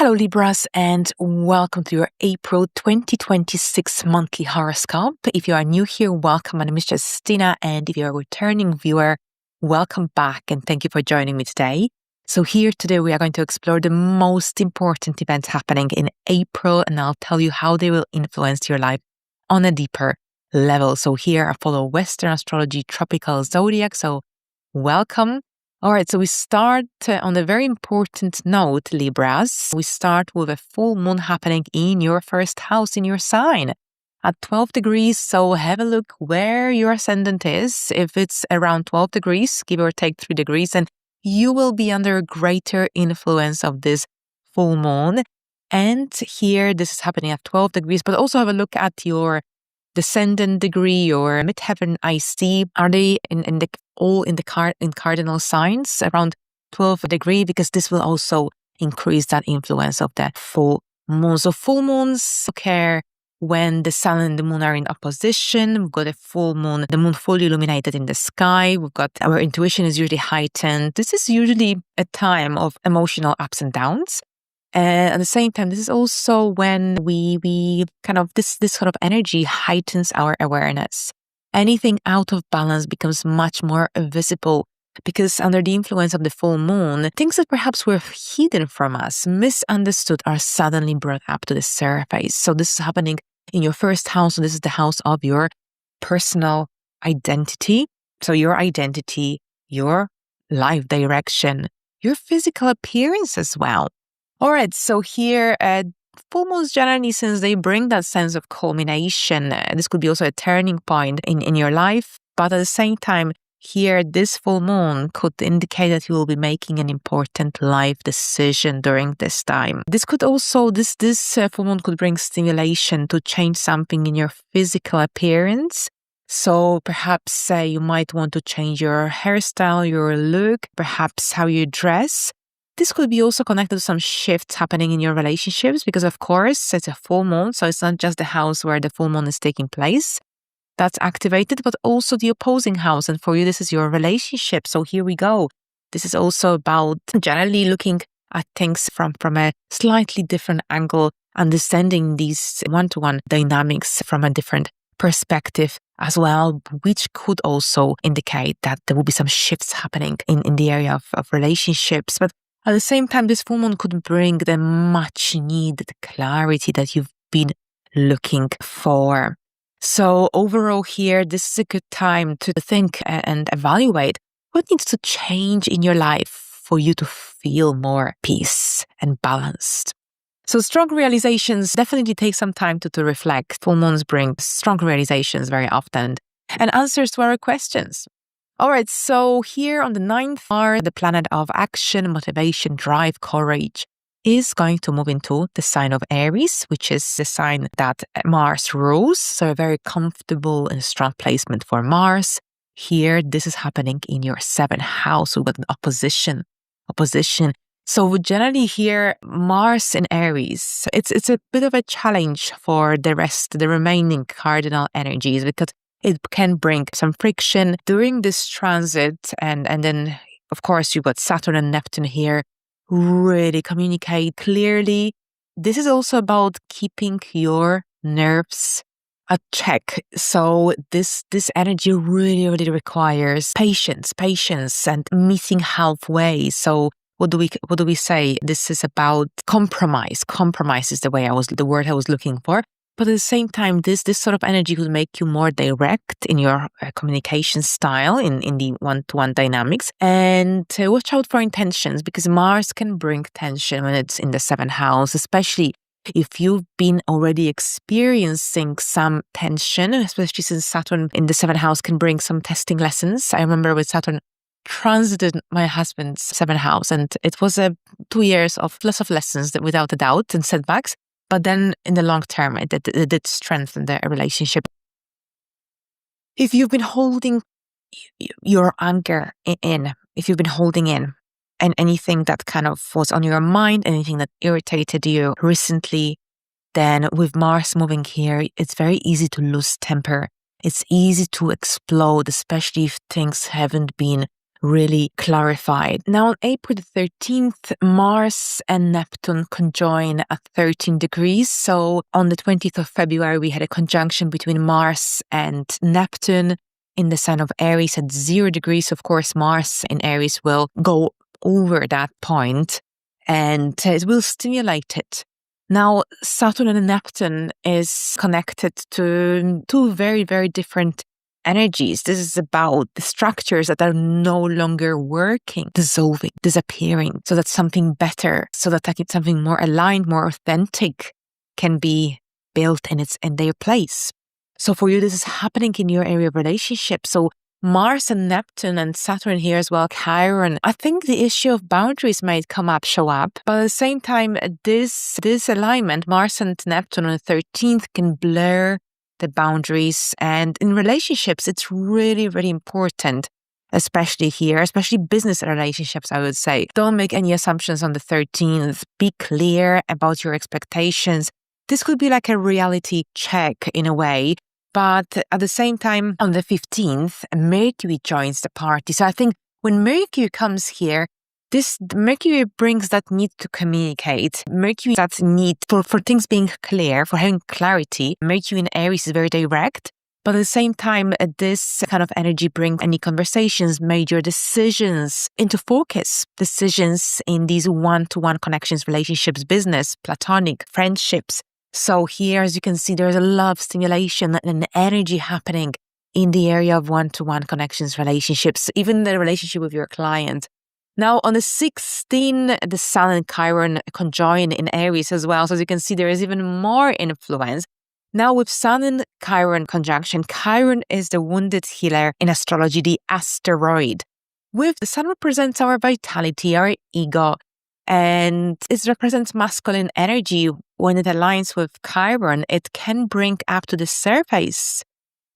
Hello Libras, and welcome to your April 2026 monthly horoscope. If you are new here, welcome. My name is Justina, and if you're a returning viewer, welcome back and thank you for joining me today. So here today we are going to explore the most important events happening in April, and I'll tell you how they will influence your life on a deeper level. So here I follow Western astrology, tropical zodiac, so welcome. All right, so we start on a very important note, Libras. We start with a full moon happening in your first house, in your sign, at 12 degrees. So have a look where your ascendant is. If it's around 12 degrees, give or take 3 degrees, and you will be under a greater influence of this full moon. And here, this is happening at 12 degrees, but also have a look at your descendant degree, your midheaven IC. Are they in cardinal signs around 12 degree? Because this will also increase that influence of that full moon. So full moons occur when the sun and the moon are in opposition. We've got a full moon, the moon fully illuminated in the sky. We've got our intuition is usually heightened. This is usually a time of emotional ups and downs. At the same time, this is also when we kind of, this sort of energy heightens our awareness. Anything out of balance becomes much more visible because under the influence of the full moon, things that perhaps were hidden from us, misunderstood, are suddenly brought up to the surface. So this is happening in your first house. So this is the house of your personal identity. So your identity, your life direction, your physical appearance as well. All right, so here, full moons generally, since they bring that sense of culmination, this could be also a turning point in your life. But at the same time, here, this full moon could indicate that you will be making an important life decision during this time. This could also, this full moon could bring stimulation to change something in your physical appearance. So perhaps you might want to change your hairstyle, your look, perhaps how you dress. This could be also connected to some shifts happening in your relationships because, of course, it's a full moon. So it's not just the house where the full moon is taking place that's activated, but also the opposing house. And for you, this is your relationship. So here we go. This is also about generally looking at things from a slightly different angle, understanding these one-to-one dynamics from a different perspective as well, which could also indicate that there will be some shifts happening in the area of relationships. But at the same time, this full moon could bring the much needed clarity that you've been looking for. So overall here, this is a good time to think and evaluate what needs to change in your life for you to feel more peace and balanced. So strong realizations definitely take some time to reflect. Full moons bring strong realizations very often and answers to our questions. All right, so here on the 9th, Mars, the planet of action, motivation, drive, courage, is going to move into the sign of Aries, which is the sign that Mars rules. So a very comfortable and strong placement for Mars. Here, this is happening in your 7th house with an opposition. So generally here, Mars in Aries, it's a bit of a challenge for the remaining cardinal energies because it can bring some friction during this transit. And then, of course, you've got Saturn and Neptune here. Really communicate clearly. This is also about keeping your nerves at check. So this energy really requires patience and meeting halfway. So what do we say? This is about compromise. Compromise is the word I was looking for. But at the same time, this sort of energy will make you more direct in your communication style, in the one-to-one dynamics. And watch out for intentions, because Mars can bring tension when it's in the 7th house, especially if you've been already experiencing some tension, especially since Saturn in the 7th house can bring some testing lessons. I remember with Saturn transited my husband's 7th house, and it was 2 years of lots of lessons without a doubt and setbacks. But then in the long term, it did strengthen the relationship. If you've been holding your anger in, if you've been holding in, and anything that kind of was on your mind, anything that irritated you recently, then with Mars moving here, it's very easy to lose temper. It's easy to explode, especially if things haven't been really clarified. Now on April the 13th, Mars and Neptune conjoin at 13 degrees. So on the 20th of February, we had a conjunction between Mars and Neptune in the sign of Aries at 0 degrees. Of course, Mars in Aries will go over that point and it will stimulate it. Now, Saturn and Neptune is connected to two very, very different energies. This is about the structures that are no longer working, dissolving, disappearing, so that something better, so that something more aligned, more authentic can be built in their place. So for you, this is happening in your area of relationship. So Mars and Neptune and Saturn here as well, Chiron. I think the issue of boundaries might show up, but at the same time, this alignment, Mars and Neptune on the 13th, can blur the boundaries. And in relationships, it's really, really important, especially here, especially business relationships, I would say. Don't make any assumptions on the 13th. Be clear about your expectations. This could be like a reality check in a way. But at the same time, on the 15th, Mercury joins the party. So I think when Mercury comes here, Mercury brings that need to communicate. Mercury, that need for things being clear, for having clarity. Mercury in Aries is very direct. But at the same time, this kind of energy brings any conversations, major decisions into focus. Decisions in these one-to-one connections, relationships, business, platonic, friendships. So here, as you can see, there's a lot of stimulation and energy happening in the area of one-to-one connections, relationships, even the relationship with your client. Now, on the 16th, the Sun and Chiron conjoin in Aries as well. So as you can see, there is even more influence. Now, with Sun and Chiron conjunction, Chiron is the wounded healer in astrology, the asteroid. With the Sun represents our vitality, our ego, and it represents masculine energy. When it aligns with Chiron, it can bring up to the surface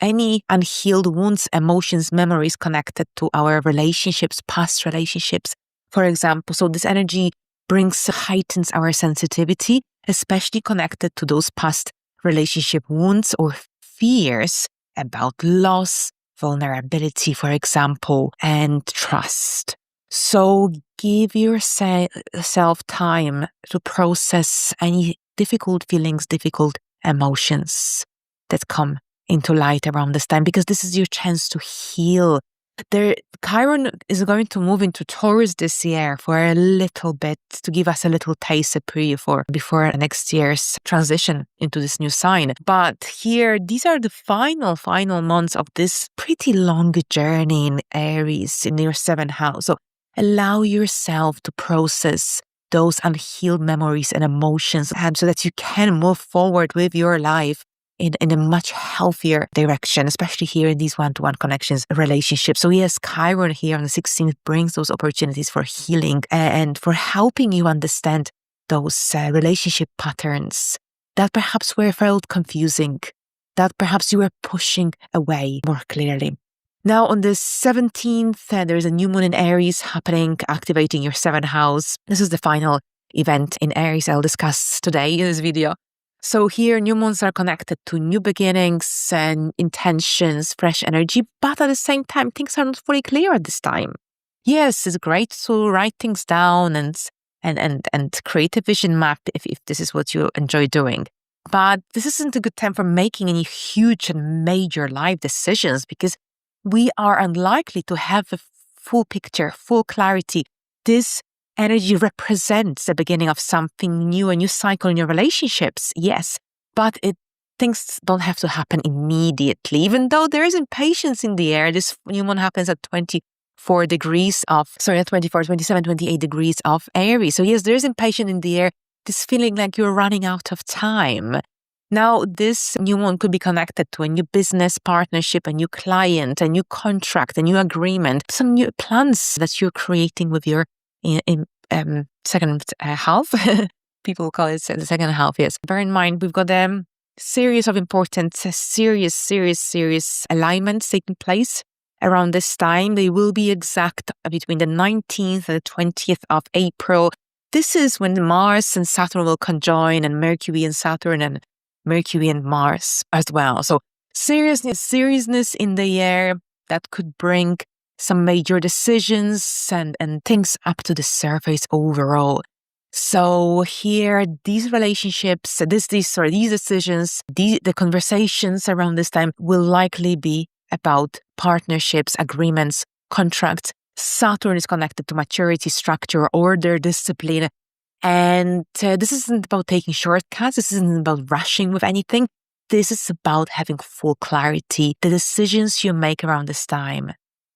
any unhealed wounds, emotions, memories connected to our relationships, past relationships, for example. So this energy heightens our sensitivity, especially connected to those past relationship wounds or fears about loss, vulnerability, for example, and trust. So give yourself time to process any difficult feelings, difficult emotions that come into light around this time, because this is your chance to heal. Chiron is going to move into Taurus this year for a little bit, to give us a little taste, a preview before next year's transition into this new sign. But here, these are the final months of this pretty long journey in Aries, in your 7th house. So allow yourself to process those unhealed memories and emotions, and so that you can move forward with your life in a much healthier direction, especially here in these one-to-one connections, relationships. So yes, Chiron here on the 16th brings those opportunities for healing and for helping you understand those relationship patterns that perhaps were felt confusing, that perhaps you were pushing away more clearly. Now on the 17th, there is a new moon in Aries happening, activating your 7th house. This is the final event in Aries I'll discuss today in this video. So here, new moons are connected to new beginnings and intentions, fresh energy, but at the same time, things are not fully clear at this time. Yes, it's great to write things down and create a vision map if this is what you enjoy doing. But this isn't a good time for making any huge and major life decisions, because we are unlikely to have a full picture, full clarity. This energy represents the beginning of something new, a new cycle in your relationships, yes, but things don't have to happen immediately. Even though there is impatience in the air, this new moon happens at 27, 28 degrees of Aries. So yes, there is impatience in the air, this feeling like you're running out of time. Now, this new moon could be connected to a new business partnership, a new client, a new contract, a new agreement, some new plans that you're creating with your second half. People call it the second half, yes. Bear in mind, we've got a series of important, serious alignments taking place around this time. They will be exact between the 19th and the 20th of April. This is when Mars and Saturn will conjoin, and Mercury and Saturn, and Mercury and Mars as well. So seriousness in the air that could bring some major decisions and things up to the surface overall. So here, these relationships, these decisions, the conversations around this time will likely be about partnerships, agreements, contracts. Saturn is connected to maturity, structure, order, discipline. And this isn't about taking shortcuts. This isn't about rushing with anything. This is about having full clarity. The decisions you make around this time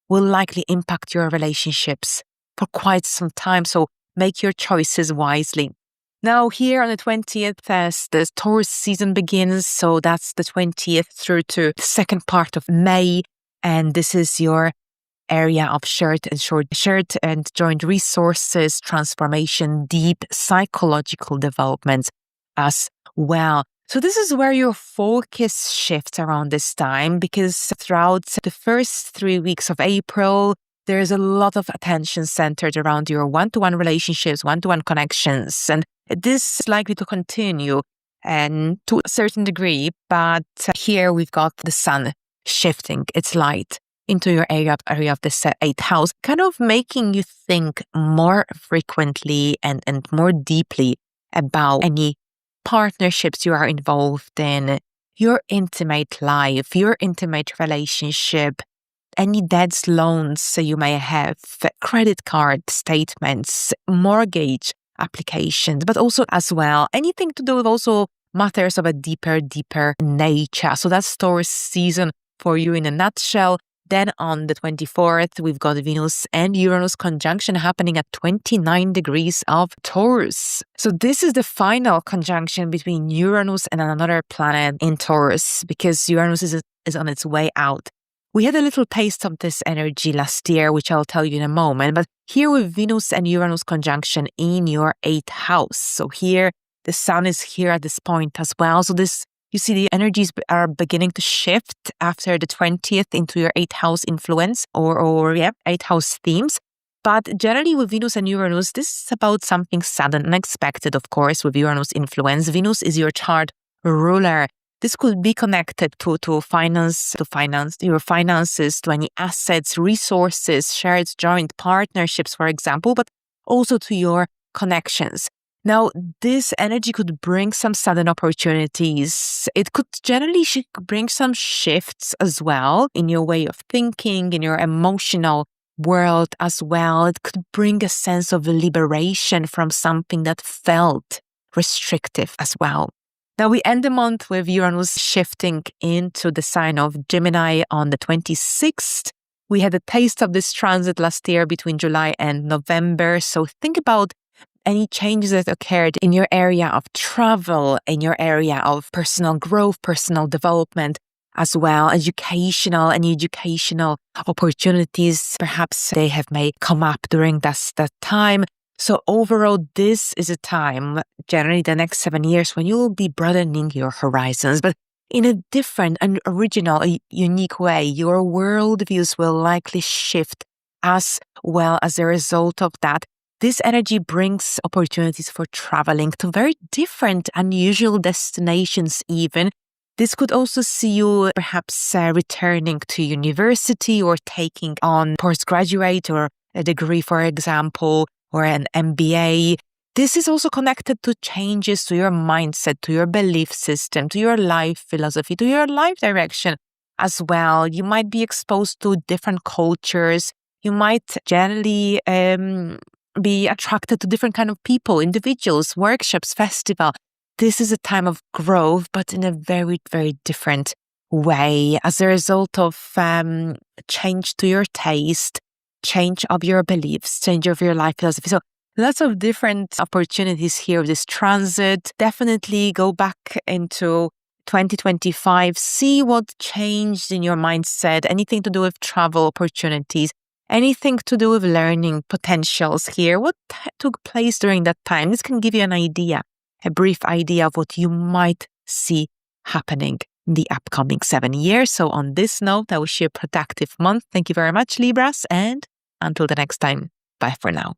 will likely impact your relationships for quite some time. So make your choices wisely. Now here on the 20th, as the Taurus season begins, so that's the 20th through to the second part of May. And this is your area of shared and joint resources, transformation, deep psychological development as well. So this is where your focus shifts around this time, because throughout the first 3 weeks of April, there is a lot of attention centered around your one-to-one relationships, one-to-one connections. And this is likely to continue and to a certain degree. But here we've got the sun shifting its light into your area of the 8th house, kind of making you think more frequently and more deeply about any partnerships you are involved in, your intimate life, your intimate relationship, any debts, loans you may have, credit card statements, mortgage applications, but also as well, anything to do with also matters of a deeper nature. So that's Taurus season for you in a nutshell. Then on the 24th, we've got Venus and Uranus conjunction happening at 29 degrees of Taurus. So this is the final conjunction between Uranus and another planet in Taurus, because Uranus is on its way out. We had a little taste of this energy last year, which I'll tell you in a moment. But here with Venus and Uranus conjunction in your 8th house. So here, the sun is here at this point as well. So this, you see, the energies are beginning to shift after the 20th into your 8th house influence or 8th house themes. But generally with Venus and Uranus, this is about something sudden, unexpected, of course, with Uranus influence. Venus is your chart ruler. This could be connected to your finances, to any assets, resources, shared joint partnerships, for example, but also to your connections. Now, this energy could bring some sudden opportunities. It could generally bring some shifts as well in your way of thinking, in your emotional world as well. It could bring a sense of liberation from something that felt restrictive as well. Now, we end the month with Uranus shifting into the sign of Gemini on the 26th. We had a taste of this transit last year between July and November. So think about any changes that occurred in your area of travel, in your area of personal growth, personal development, as well, educational opportunities. Perhaps they may come up during that time. So overall, this is a time, generally the next 7 years, when you will be broadening your horizons, but in a different and original, unique way. Your worldviews will likely shift as well as a result of that. This energy brings opportunities for traveling to very different, unusual destinations even. This could also see you perhaps returning to university or taking on postgraduate or a degree, for example, or an MBA. This is also connected to changes to your mindset, to your belief system, to your life philosophy, to your life direction as well. You might be exposed to different cultures. You might generally be attracted to different kind of people, individuals, workshops, festival. This is a time of growth, but in a very, very different way as a result of change to your taste, change of your beliefs, change of your life philosophy. So lots of different opportunities here with this transit. Definitely go back into 2025, see what changed in your mindset, anything to do with travel opportunities, anything to do with learning potentials here. What took place during that time? This can give you an idea, a brief idea of what you might see happening in the upcoming 7 years. So on this note, I wish you a productive month. Thank you very much, Libras, and until the next time, bye for now.